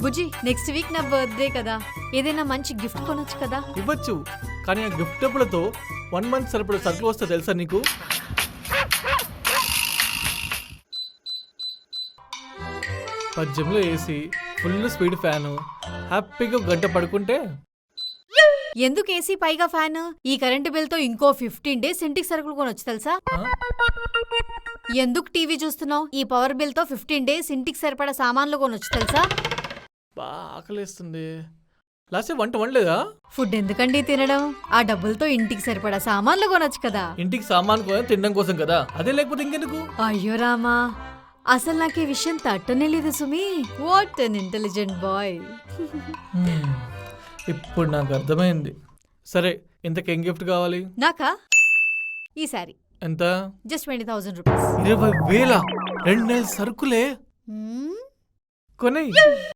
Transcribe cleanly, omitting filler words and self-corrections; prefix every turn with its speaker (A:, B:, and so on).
A: బుజ్జి next week నా birthday కదా, ఏదైనా మంచి గిఫ్ట్ కొనొచ్చు కదా.
B: ఇవ్వచ్చు, కానీ ఆ గిఫ్ట్ డబ్బులతో 1 మంత్ సరిపడ సరుకులు వస్తే తెలుసా నీకు? పద్యంలో ఏసీ, ఫుల్ స్పీడ్ ఫ్యాను, హ్యాపీగా గంట పడుకుంటే
A: ఎందుకు ఏసీ పైగా ఫ్యాన్? ఈ కరెంటు బిల్తో ఇంకో 15 days ఇంటికి సరుకులు కొనొచ్చు తెలుసా. ఎందుకు టీవీ చూస్తున్నావు? ఈ పవర్ బిల్తో 15 days ఇంటికి సరిపడా సామాన్లు కొనొచ్చు తెలుసా.
B: బాగా ఆకలిస్తుంది. లాస్ట్ వంట వండలేదా?
A: ఫుడ్ ఎందుకండి తినడం? ఆ డబ్బులతో ఇంటికి సరిపడా సామాన్లు కొనొచ్చు కదా.
B: ఇంటికి సామాన్ కోసం తినడం కోసం కదా, అదే లేకపోతే ఇంకెందుకు?
A: అయ్యో రామా, అసలు నాకు ఈ విషయం తట్టనే లేదు సుమి. What an intelligent boy.
B: ఇప్పుడు నాకు అర్థమైంది. సరే, ఇంతకేం గిఫ్ట్ కావాలి?
A: నాకా? ఈ సారీ
B: ఎంత?
A: Just 20,000 rupees.
B: 20,000? 2 నెలల సరుకులే కొనేయ్.